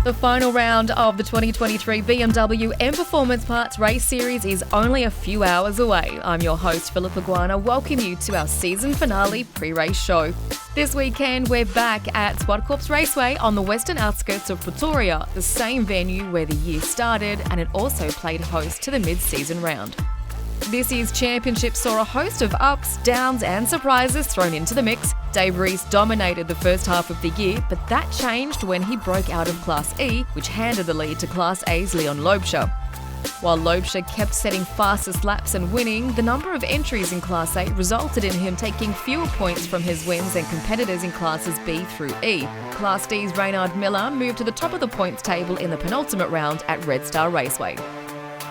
The final round of the 2023 BMW M Performance Parts Race Series is only a few hours away. I'm your host, Philippa Guana. Welcome you to our season finale pre-race show. This weekend, we're back at Zwartkops Raceway on the western outskirts of Pretoria, the same venue where the year started, and it also played host to the mid-season round. This year's championship saw a host of ups, downs and surprises thrown into the mix. Dave Rees dominated the first half of the year, but that changed when he broke out of Class E, which handed the lead to Class A's Leon Loubser. While Loubser kept setting fastest laps and winning, the number of entries in Class A resulted in him taking fewer points from his wins than competitors in Classes B through E. Class D's Reinhardt Miller moved to the top of the points table in the penultimate round at Red Star Raceway.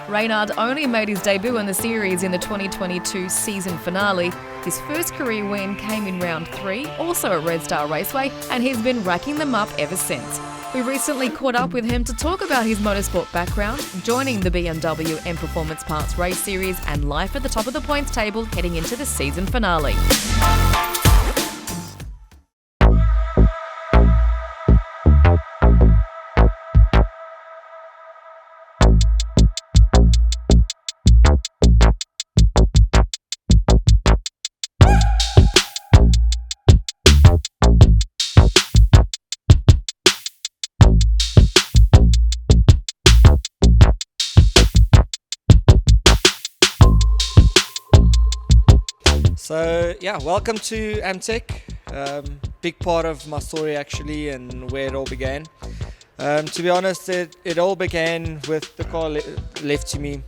Reinhardt only made his debut in the series in the 2022 season finale. His first career win came in round 3, also at Red Star Raceway, and he's been racking them up ever since. We recently caught up with him to talk about his motorsport background, joining the BMW M Performance Parts Race Series, and life at the top of the points table heading into the season finale. So yeah, welcome to AMTech. Big part of my story actually, and where it all began. To be honest, it all began with the car left to me.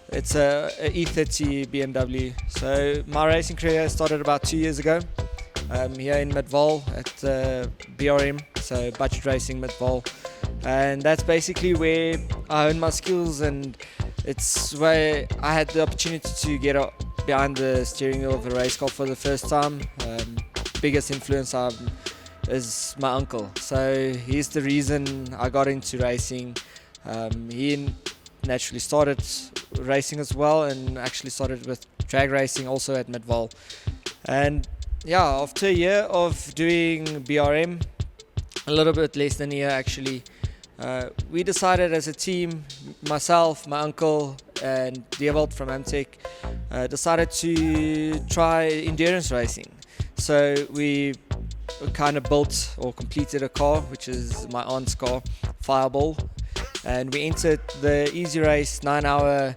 It's a E30 BMW. So my racing career started about 2 years ago here in Midvaal at BRM, so Budget Racing Midvaal, and that's basically where I honed my skills, and it's where I had the opportunity to get behind the steering wheel of a race car for the first time. Biggest influence is my uncle. So he's the reason I got into racing. He naturally started racing as well, and actually started with drag racing also at Midvaal. And yeah, after a year of doing BRM, a little bit less than a year actually, we decided as a team, myself, my uncle and Dewald from AMTech, decided to try endurance racing. So we kind of built or completed a car, which is my aunt's car, Fireball, and we entered the easy race 9-hour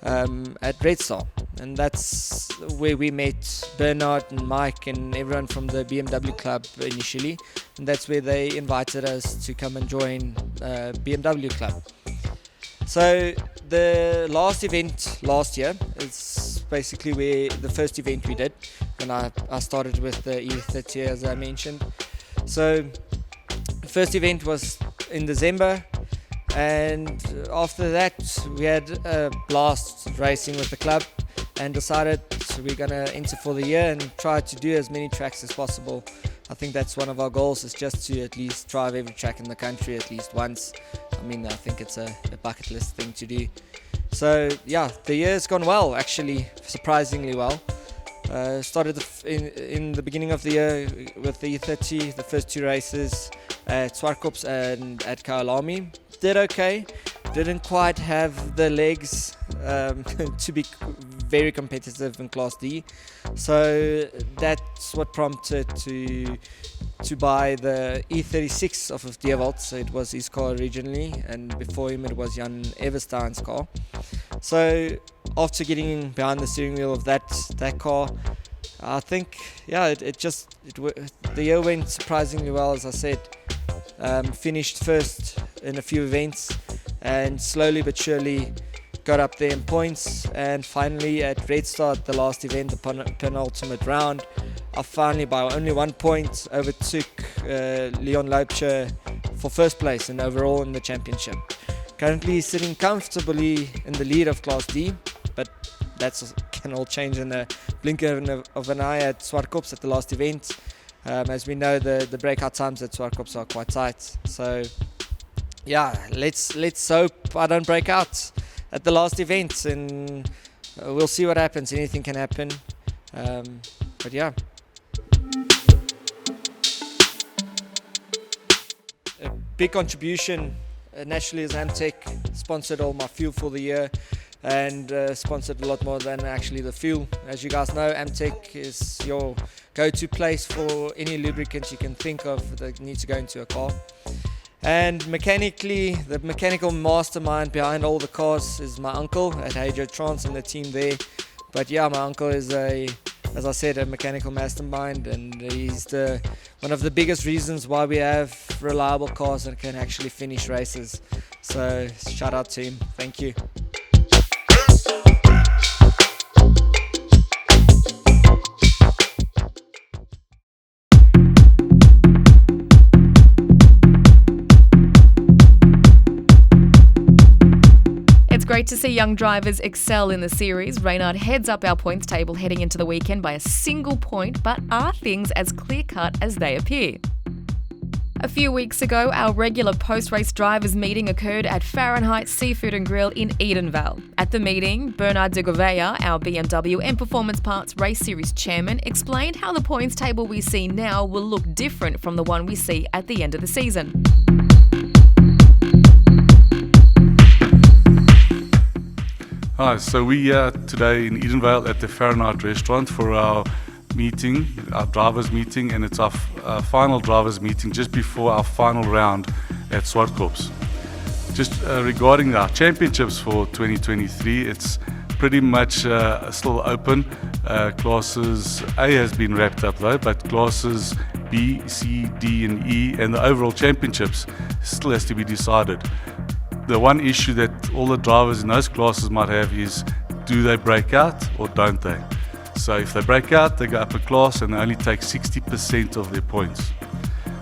at Red Star, and that's where we met Bernard and Mike and everyone from the BMW club initially, and that's where they invited us to come and join BMW club. So the last event last year is basically where the first event we did, and I started with the E30 as I mentioned. So the first event was in December, and after that we had a blast racing with the club and decided we're going to enter for the year and try to do as many tracks as possible. I think that's one of our goals, is just to at least drive every track in the country at least once. I mean, I think it's a bucket list thing to do. So yeah, the year's gone well actually, surprisingly well. Started in the beginning of the year with the E30, the first 2 races at Zwartkops and at Kyalami. Did okay, didn't quite have the legs to be very competitive in Class D. So that's what prompted to buy the E36 off of Dewald. So it was his car originally, and before him it was Jan Everstein's car. So after getting behind the steering wheel of that car, I think the year went surprisingly well. As I said, finished first in a few events, and slowly but surely got up there in points, and finally at Red Star, the last event, the penultimate round, I finally by only 1 point overtook Leon Loubser for first place and overall in the championship. Currently sitting comfortably in the lead of Class D, but that can all change in a blink of an eye at Zwartkops at the last event. As we know, the breakout times at Zwartkops are quite tight. So yeah, let's hope I don't break out at the last event, and we'll see what happens. Anything can happen. But yeah. big contribution naturally is Amtech sponsored all my fuel for the year, and sponsored a lot more than actually the fuel. As you guys know, Amtech is your go-to place for any lubricant you can think of that needs to go into a car. And mechanically, the mechanical mastermind behind all the cars is my uncle at Hajo Trans and the team there. But yeah, my uncle is as I said, a mechanical mastermind, and he's one of the biggest reasons why we have reliable cars that can actually finish races. So shout out to him. Thank you. Great to see young drivers excel in the series. Reinhardt heads up our points table heading into the weekend by a single point, but are things as clear-cut as they appear? A few weeks ago, our regular post-race drivers meeting occurred at Fahrenheit Seafood and Grill in Edenvale. At the meeting, Bernard de Gouveia, our BMW and Performance Parts Race Series chairman, explained how the points table we see now will look different from the one we see at the end of the season. Hi, so we are today in Edenvale at the Fahrenheit restaurant for our meeting, our drivers meeting, and it's our final drivers meeting just before our final round at Zwartkops. Just regarding our championships for 2023, it's pretty much still open. Classes A has been wrapped up though, but classes B, C, D and E and the overall championships still has to be decided. The one issue that all the drivers in those classes might have is, do they break out or don't they? So if they break out, they go up a class and they only take 60% of their points.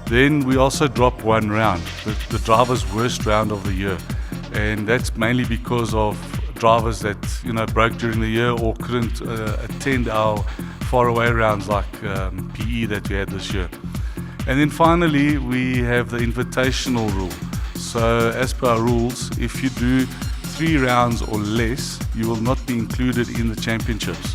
Then we also drop one round, the driver's worst round of the year. And that's mainly because of drivers that broke during the year or couldn't attend our faraway rounds like PE that we had this year. And then finally, we have the invitational rule. So as per our rules, if you do 3 rounds or less, you will not be included in the championships.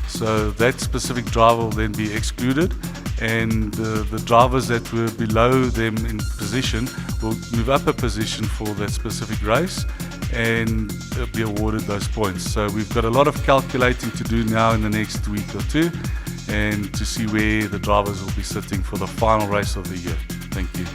So that specific driver will then be excluded, and the drivers that were below them in position will move up a position for that specific race and be awarded those points. So we've got a lot of calculating to do now in the next week or two, and to see where the drivers will be sitting for the final race of the year. Thank you.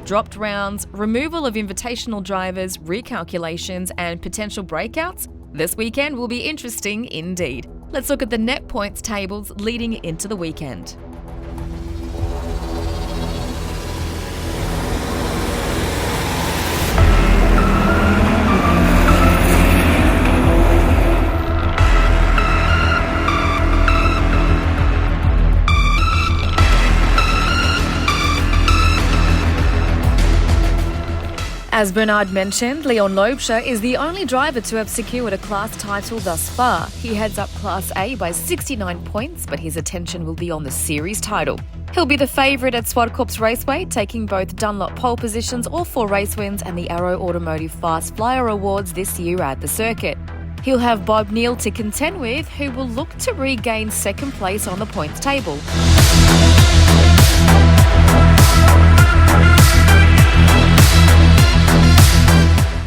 Dropped rounds, removal of invitational drivers, recalculations and potential breakouts? This weekend will be interesting indeed. Let's look at the net points tables leading into the weekend. As Bernard mentioned, Leon Loubser is the only driver to have secured a class title thus far. He heads up Class A by 69 points, but his attention will be on the series title. He'll be the favourite at Zwartkops Raceway, taking both Dunlop pole positions, all 4 race wins and the Arrow Automotive Fast Flyer Awards this year at the circuit. He'll have Bob Neal to contend with, who will look to regain second place on the points table.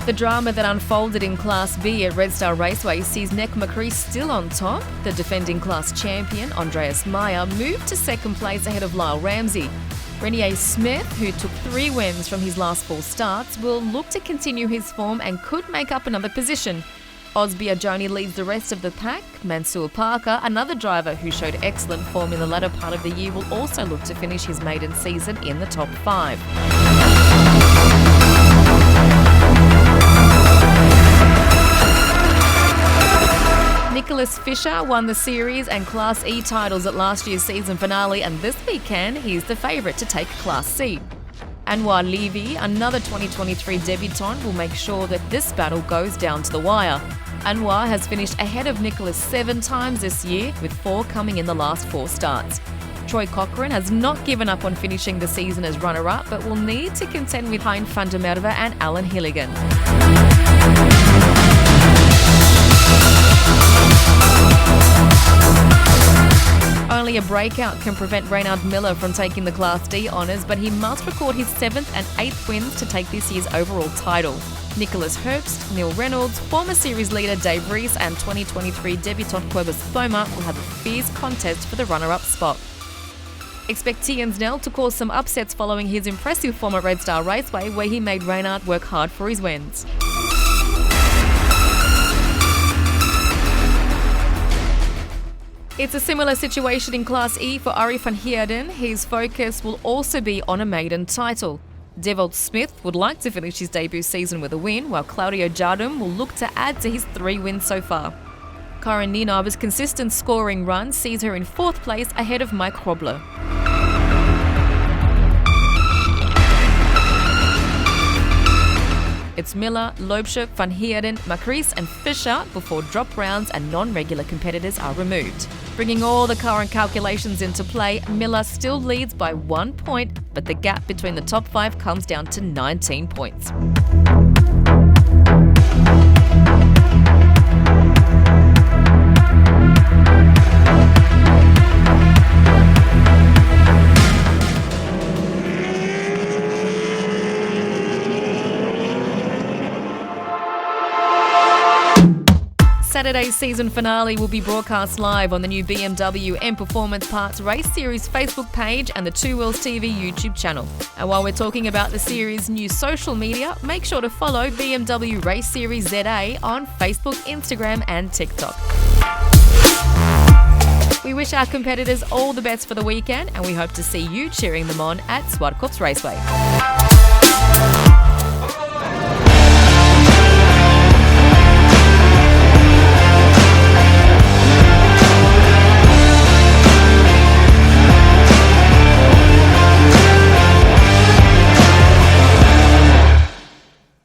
The drama that unfolded in Class B at Red Star Raceway sees Nick McCree still on top. The defending class champion, Andreas Meyer, moved to second place ahead of Lyle Ramsey. Renier Smith, who took 3 wins from his last 4 starts, will look to continue his form and could make up another position. Osby Ajoni leads the rest of the pack. Mansour Parker, another driver who showed excellent form in the latter part of the year, will also look to finish his maiden season in the top 5. Nicholas Fisher won the series and Class E titles at last year's season finale, and this weekend he's the favourite to take Class C. Anwar Levy, another 2023 debutant, will make sure that this battle goes down to the wire. Anwar has finished ahead of Nicholas 7 times this year, with 4 coming in the last 4 starts. Troy Cochrane has not given up on finishing the season as runner-up, but will need to contend with Hein van der Merwe and Alan Hilligan. only a breakout can prevent Reinhardt Miller from taking the Class D honours, but he must record his 7th and 8th wins to take this year's overall title. Nicholas Herbst, Neil Reynolds, former series leader Dave Rees and 2023 debutant Cobus Thoma will have a fierce contest for the runner-up spot. Expect Tian's Nell to cause some upsets following his impressive form at Red Star Raceway, where he made Reinhardt work hard for his wins. It's a similar situation in Class E for Arie van Heerden. His focus will also be on a maiden title. Devold Smith would like to finish his debut season with a win, while Claudio Jardum will look to add to his 3 wins so far. Karin Nienaber's consistent scoring run sees her in 4th place ahead of Mike Hrobler. It's Miller, Loebscher, Van Heerden, Macris and Fischer before drop rounds and non-regular competitors are removed. Bringing all the current calculations into play, Miller still leads by 1 point, but the gap between the top 5 comes down to 19 points. Saturday's season finale will be broadcast live on the new BMW M Performance Parts Race Series Facebook page and the Two Wheels TV YouTube channel. And while we're talking about the series' new social media, make sure to follow BMW Race Series ZA on Facebook, Instagram and TikTok. We wish our competitors all the best for the weekend, and we hope to see you cheering them on at Zwartkops Raceway.